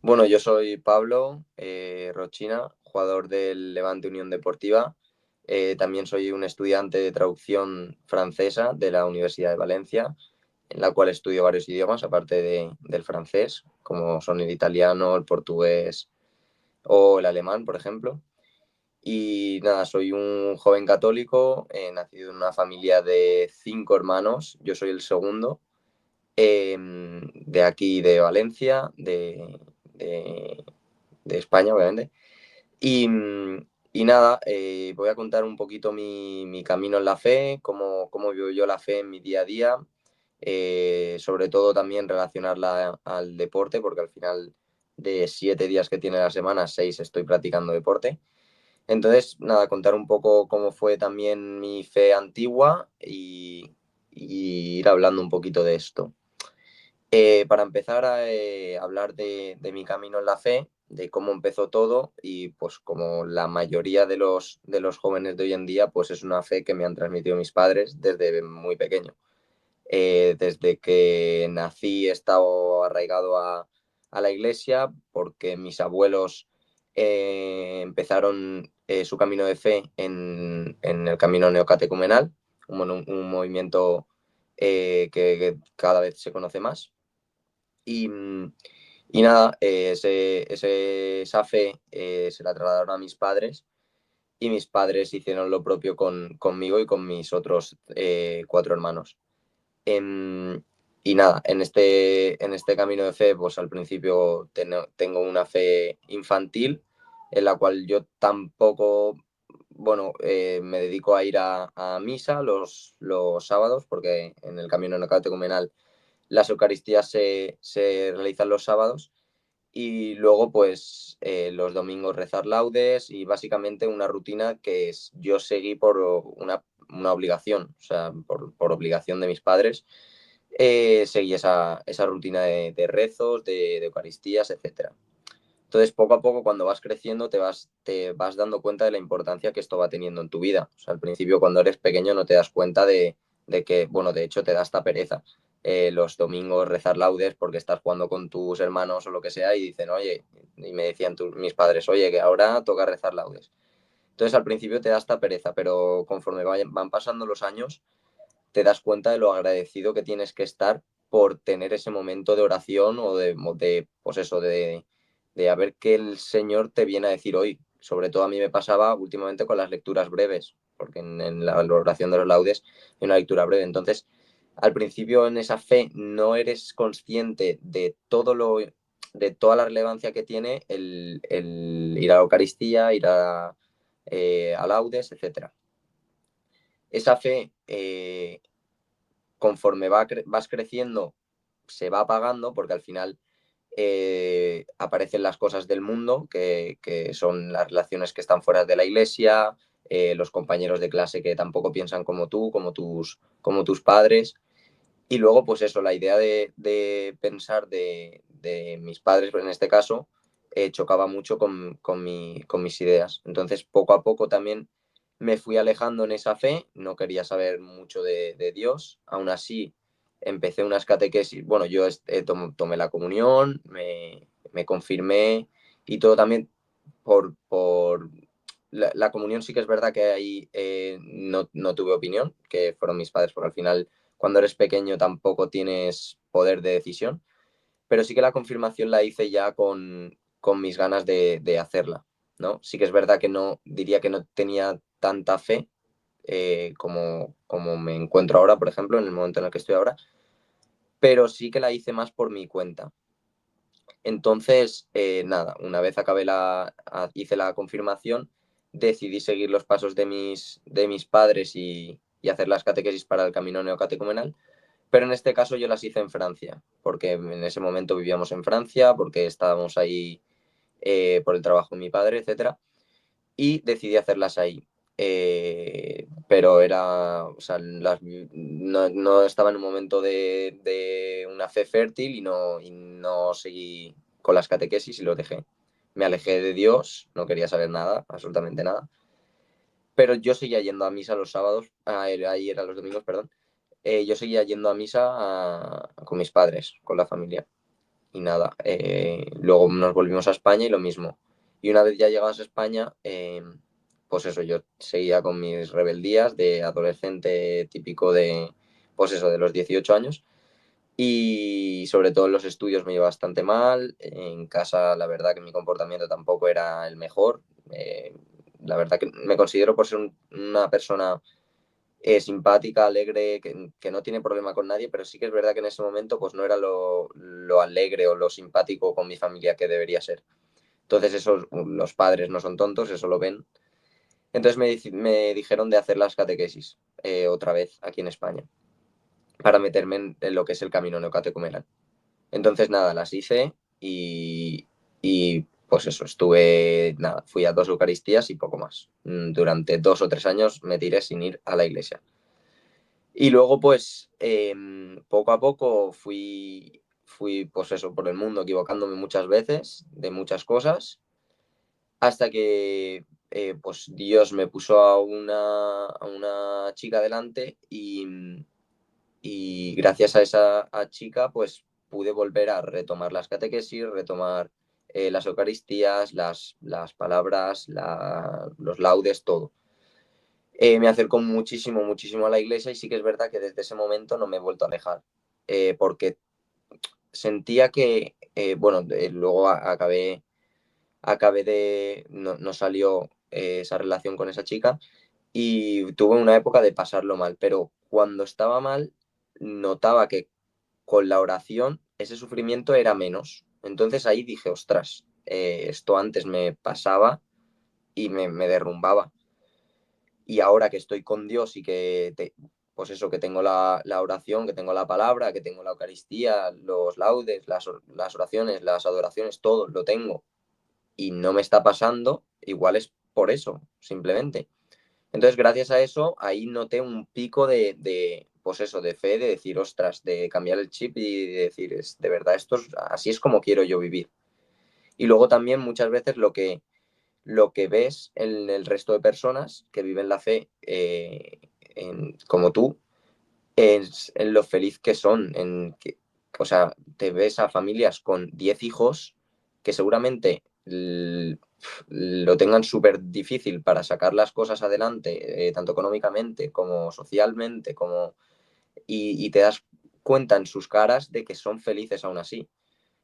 Bueno, yo soy Pablo Rochina, jugador del Levante Unión Deportiva. También soy un estudiante de traducción francesa de la Universidad de Valencia, en la cual estudio varios idiomas, aparte del francés, como son el italiano, el portugués o el alemán, por ejemplo. Y nada, soy un joven católico, nacido en una familia de 5 hermanos. Yo soy el segundo, de aquí de Valencia, de España, obviamente. Y, y nada, voy a contar un poquito mi camino en la fe, cómo vivo yo la fe en mi día a día, sobre todo también relacionarla al deporte, porque al final de 7 días que tiene la semana, 6 estoy practicando deporte. Entonces, nada, contar un poco cómo fue también mi fe antigua y ir hablando un poquito de esto. Para empezar a hablar de mi camino en la fe, de cómo empezó todo y pues como la mayoría de los jóvenes de hoy en día, pues es una fe que me han transmitido mis padres desde muy pequeño. Desde que nací he estado arraigado a la iglesia porque mis abuelos empezaron su camino de fe en el camino neocatecumenal, un movimiento que cada vez se conoce más. Y, y nada, esa fe se la trasladaron a mis padres y mis padres hicieron lo propio conmigo y con mis otros 4 hermanos. Em, y nada, en este camino de fe, pues al principio tengo una fe infantil en la cual yo tampoco, bueno, me dedico a ir a misa los sábados, porque en el camino neocatecumenal las Eucaristías se realizan los sábados y luego pues los domingos rezar laudes y básicamente una rutina yo seguí por una obligación, o sea, por obligación de mis padres, seguí esa rutina de rezos, de Eucaristías, etcétera. Entonces, poco a poco, cuando vas creciendo, te vas dando cuenta de la importancia que esto va teniendo en tu vida. O sea, al principio, cuando eres pequeño, no te das cuenta de que, bueno, de hecho, te da hasta pereza los domingos rezar laudes porque estás jugando con tus hermanos o lo que sea y dicen, oye, y me decían mis padres, oye, que ahora toca rezar laudes. Entonces, al principio te da hasta pereza, pero conforme van pasando los años, te das cuenta de lo agradecido que tienes que estar por tener ese momento de oración o pues eso, de a ver qué el Señor te viene a decir hoy. Sobre todo a mí me pasaba últimamente con las lecturas breves, porque en la oración de los laudes hay una lectura breve. Entonces, al principio en esa fe no eres consciente de toda la relevancia que tiene el ir a la Eucaristía, ir a laudes, etcétera. Esa fe conforme vas creciendo, se va apagando porque al final aparecen las cosas del mundo, que son las relaciones que están fuera de la iglesia, los compañeros de clase que tampoco piensan como tú, como tus padres. Y luego, pues eso, la idea de pensar de mis padres, en este caso, chocaba mucho con mis ideas. Entonces, poco a poco también me fui alejando en esa fe, no quería saber mucho de Dios. Aún así, empecé unas catequesis. Bueno, yo tomé la comunión, me confirmé y todo también por la comunión. Sí que es verdad que ahí no tuve opinión, que fueron mis padres, porque al final cuando eres pequeño tampoco tienes poder de decisión, pero sí que la confirmación la hice ya con mis ganas de hacerla, ¿no? Sí que es verdad que no, diría que no tenía tanta fe como me encuentro ahora, por ejemplo, en el momento en el que estoy ahora, pero sí que la hice más por mi cuenta. Entonces, nada, una vez hice la confirmación, decidí seguir los pasos de mis padres y hacer las catequesis para el camino neocatecumenal, pero en este caso yo las hice en Francia, porque en ese momento vivíamos en Francia, porque estábamos ahí por el trabajo de mi padre, etcétera, y decidí hacerlas ahí. Pero o sea, no estaba en un momento de una fe fértil y no seguí con las catequesis y lo dejé. Me alejé de Dios, no quería saber nada, absolutamente nada. Pero yo seguía yendo a misa los sábados, ayer a los domingos, perdón. Yo seguía yendo a misa con mis padres, con la familia. nada, luego nos volvimos a España y lo mismo. Y una vez ya llegados a España, pues eso, yo seguía con mis rebeldías de adolescente típico de, pues eso, de los 18 años. Y sobre todo en los estudios me iba bastante mal. En casa, la verdad que mi comportamiento tampoco era el mejor. Eh, la verdad que me considero por ser una persona simpática, alegre, que no tiene problema con nadie, pero sí que es verdad que en ese momento pues no era lo alegre o lo simpático con mi familia que debería ser. Entonces esos, los padres no son tontos, eso lo ven. Entonces me dijeron de hacer las catequesis otra vez aquí en España para meterme en lo que es el camino neocatecumenal. Entonces nada, las hice y pues eso, estuve, nada, fui a 2 Eucaristías y poco más. Durante 2 o 3 años me tiré sin ir a la iglesia. Y luego, pues, poco a poco fui, pues eso, por el mundo, equivocándome muchas veces de muchas cosas, hasta que, pues, Dios me puso a una chica delante y gracias a esa chica, pues, pude volver a retomar las catequesis, retomar las Eucaristías, las palabras, los laudes, todo. Me acercó muchísimo, muchísimo a la iglesia y sí que es verdad que desde ese momento no me he vuelto a alejar, porque sentía que, bueno, luego acabé de, no, no salió esa relación con esa chica y tuve una época de pasarlo mal, pero cuando estaba mal notaba que con la oración ese sufrimiento era menos. Entonces ahí dije, ostras, esto antes me pasaba y me derrumbaba. Y ahora que estoy con Dios y pues eso, que tengo la oración, que tengo la palabra, que tengo la Eucaristía, los laudes, las oraciones, las adoraciones, todo lo tengo y no me está pasando, igual es por eso, simplemente. Entonces, gracias a eso, ahí noté un pico pues eso, de fe, de decir, ostras, de cambiar el chip y de decir, de verdad, así es como quiero yo vivir. Y luego también muchas veces lo que ves en el resto de personas que viven la fe como tú, es en lo feliz que son. O sea, te ves a familias con 10 hijos que seguramente lo tengan súper difícil para sacar las cosas adelante, tanto económicamente como socialmente, y te das cuenta en sus caras de que son felices aún así.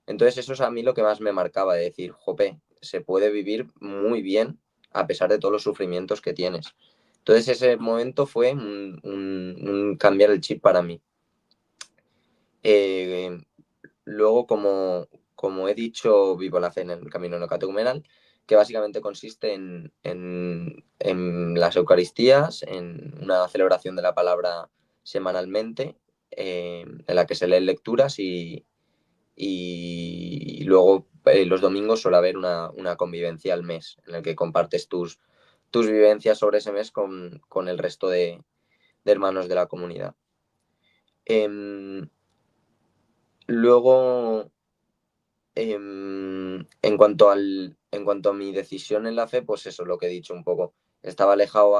Entonces eso es a mí lo que más me marcaba, de decir, jope, se puede vivir muy bien a pesar de todos los sufrimientos que tienes. Entonces ese momento fue un cambiar el chip para mí. Eh, Luego, como he dicho, vivo la fe en el camino no catecumenal, que básicamente consiste en las Eucaristías, en una celebración de la palabra semanalmente, en la que se leen lecturas y luego los domingos suele haber una convivencia al mes en el que compartes tus vivencias sobre ese mes con el resto de hermanos de la comunidad. Em, Luego, en cuanto a mi decisión en la fe, pues eso, lo que he dicho un poco. Estaba alejado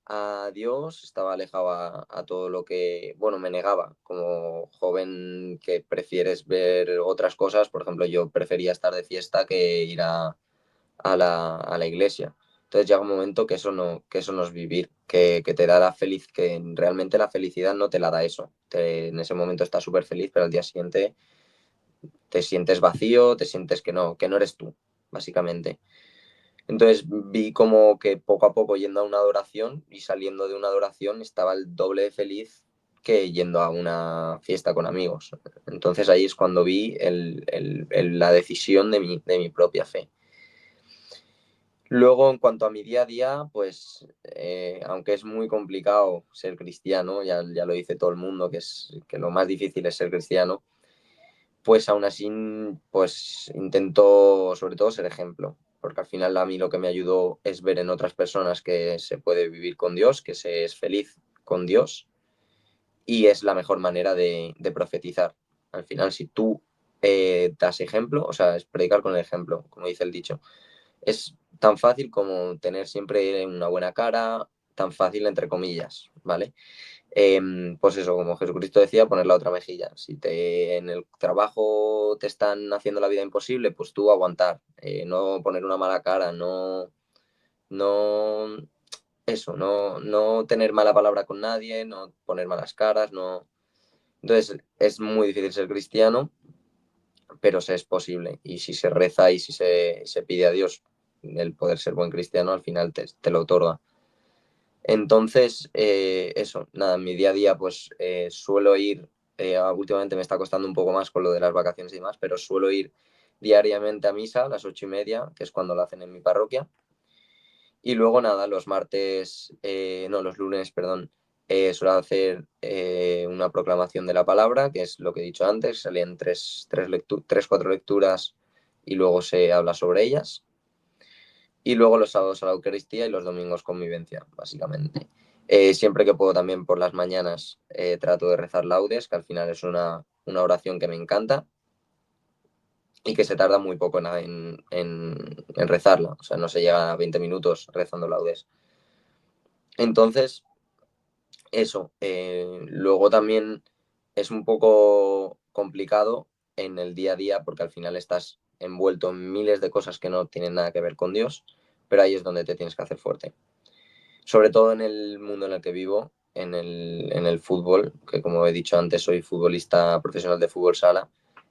a Dios, estaba alejado a todo lo que, bueno, me negaba. Como joven que prefieres ver otras cosas, por ejemplo, yo prefería estar de fiesta que ir a la iglesia. Entonces llega un momento que eso no es vivir, que te da que realmente la felicidad no te la da eso. En ese momento estás súper feliz, pero al día siguiente te sientes vacío, te sientes que no eres tú, básicamente. Entonces vi como que poco a poco yendo a una adoración y saliendo de una adoración estaba el doble de feliz que yendo a una fiesta con amigos. Entonces ahí es cuando vi la decisión de mi propia fe. Luego, en cuanto a mi día a día, pues aunque es muy complicado ser cristiano, ya lo dice todo el mundo, que lo más difícil es ser cristiano, pues aún así, pues intento sobre todo ser ejemplo, porque al final a mí lo que me ayudó es ver en otras personas que se puede vivir con Dios, que se es feliz con Dios y es la mejor manera de profetizar. Al final, si tú das ejemplo, o sea, es predicar con el ejemplo, como dice el dicho, es tan fácil como tener siempre una buena cara, tan fácil entre comillas, ¿vale? Pues eso, como Jesucristo decía, poner la otra mejilla. Si en el trabajo te están haciendo la vida imposible, pues tú aguantar, no poner una mala cara, no, eso, no tener mala palabra con nadie, no poner malas caras, no. Entonces es muy difícil ser cristiano, pero se es posible. Y si se reza y si se pide a Dios el poder ser buen cristiano, al final te lo otorga. Entonces, eso, nada, en mi día a día pues suelo ir, últimamente me está costando un poco más con lo de las vacaciones y demás, pero suelo ir diariamente a misa a las 8:30, que es cuando la hacen en mi parroquia. Y luego nada, los martes, no, los lunes, perdón, suelo hacer una proclamación de la palabra, que es lo que he dicho antes, salen tres, cuatro lecturas y luego se habla sobre ellas. Y luego los sábados a la Eucaristía y los domingos convivencia, básicamente. Siempre que puedo también por las mañanas trato de rezar laudes, que al final es una oración que me encanta y que se tarda muy poco en rezarla. O sea, no se llega a 20 minutos rezando laudes. Entonces, eso. Luego también es un poco complicado en el día a día porque al final estás envuelto en miles de cosas que no tienen nada que ver con Dios, pero ahí es donde te tienes que hacer fuerte. Sobre todo en el mundo en el que vivo, en el fútbol, que como he dicho antes, soy futbolista profesional de fútbol sala,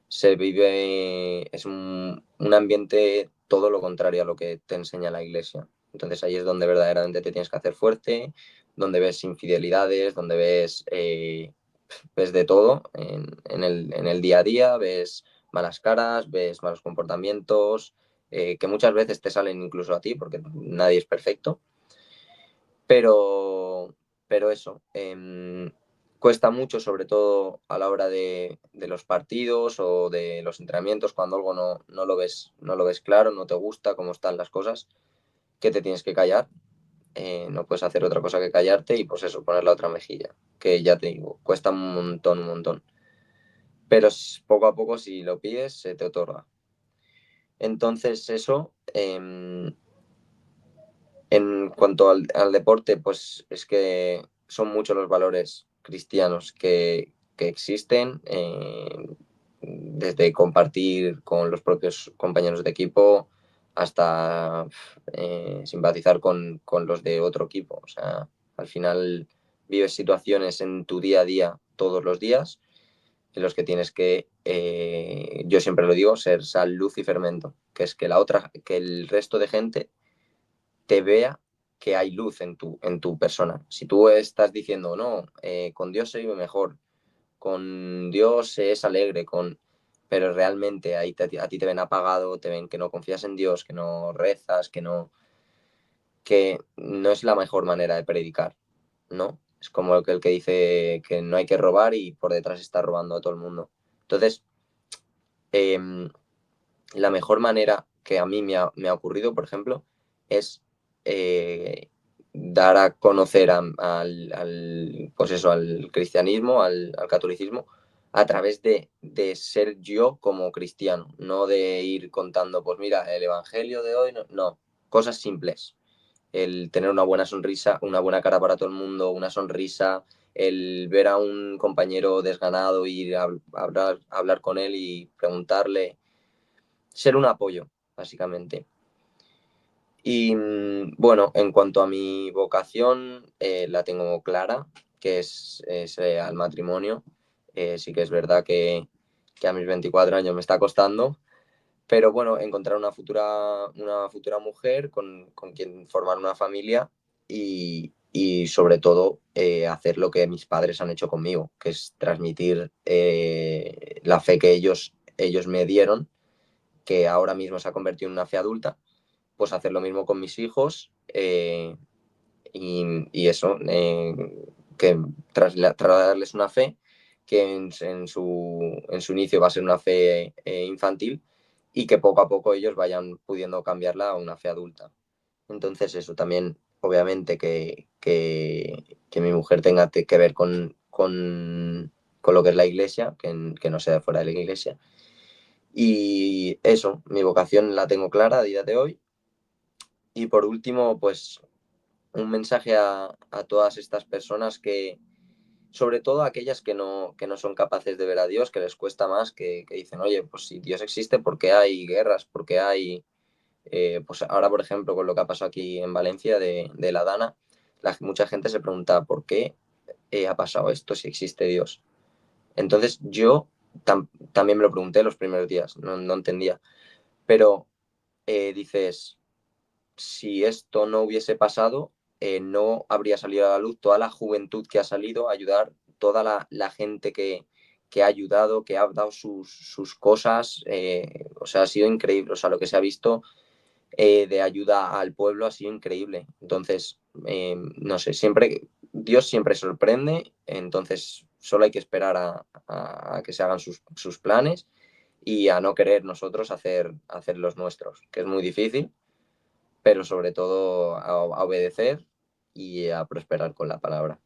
se vive, es un ambiente todo lo contrario a lo que te enseña la iglesia. Entonces ahí es donde verdaderamente te tienes que hacer fuerte, donde ves infidelidades, donde ves de todo en el día a día, ves malas caras, ves malos comportamientos, que muchas veces te salen incluso a ti, porque nadie es perfecto. Pero, pero eso, cuesta mucho, sobre todo a la hora de los partidos o de los entrenamientos, cuando algo no lo ves claro, no te gusta cómo están las cosas, que te tienes que callar. No puedes hacer otra cosa que callarte y pues eso, poner la otra mejilla, que ya te digo, cuesta un montón, un montón. Pero poco a poco, si lo pides, se te otorga. Entonces, eso, en cuanto al deporte, pues es que son muchos los valores cristianos que existen, desde compartir con los propios compañeros de equipo hasta simpatizar con los de otro equipo. O sea, al final vives situaciones en tu día a día todos los días en los que tienes que, yo siempre lo digo, ser sal, luz y fermento, que es que el resto de gente te vea que hay luz en tu persona. Si tú estás diciendo, no, con Dios se vive mejor, con Dios se es alegre, pero realmente ahí a ti te ven apagado, te ven que no confías en Dios, que no rezas, que no es la mejor manera de predicar, ¿no? Es como el que dice que no hay que robar y por detrás está robando a todo el mundo. Entonces, eh, la mejor manera que a mí me ha ocurrido, por ejemplo, es dar a conocer pues eso, al cristianismo, al catolicismo, a través de ser yo como cristiano, no de ir contando, pues mira, el evangelio de hoy, no, no, cosas simples. El tener una buena sonrisa, una buena cara para todo el mundo, una sonrisa, el ver a un compañero desganado y ir a hablar con él y preguntarle, ser un apoyo, básicamente. Y bueno, en cuanto a mi vocación, la tengo clara, que es al matrimonio. Sí que es verdad que a mis 24 años me está costando, pero bueno, encontrar una futura mujer con quien formar una familia y sobre todo hacer lo que mis padres han hecho conmigo, que es transmitir la fe que ellos me dieron, que ahora mismo se ha convertido en una fe adulta, pues hacer lo mismo con mis hijos, y eso, que trasladarles una fe que en su inicio va a ser una fe infantil y que poco a poco ellos vayan pudiendo cambiarla a una fe adulta. Entonces eso también, obviamente, que mi mujer tenga que ver con lo que es la iglesia, que no sea fuera de la iglesia. Y eso, mi vocación la tengo clara a día de hoy. Y por último, pues un mensaje a todas estas personas sobre todo aquellas que no son capaces de ver a Dios, que les cuesta más, que dicen, oye, pues si Dios existe, ¿por qué hay guerras? ¿Por qué hay, pues ahora, por ejemplo, con lo que ha pasado aquí en Valencia de la Dana, mucha gente se pregunta, ¿por qué ha pasado esto si existe Dios? Entonces yo también me lo pregunté los primeros días, no entendía, pero dices, si esto no hubiese pasado, no habría salido a la luz toda la juventud que ha salido a ayudar, toda la gente que ha ayudado, que ha dado sus cosas, o sea, ha sido increíble, o sea, lo que se ha visto de ayuda al pueblo ha sido increíble. Entonces, no sé, Dios siempre sorprende, entonces solo hay que esperar a que se hagan sus planes y a no querer nosotros hacer los nuestros, que es muy difícil, pero sobre todo a obedecer y a prosperar con la palabra.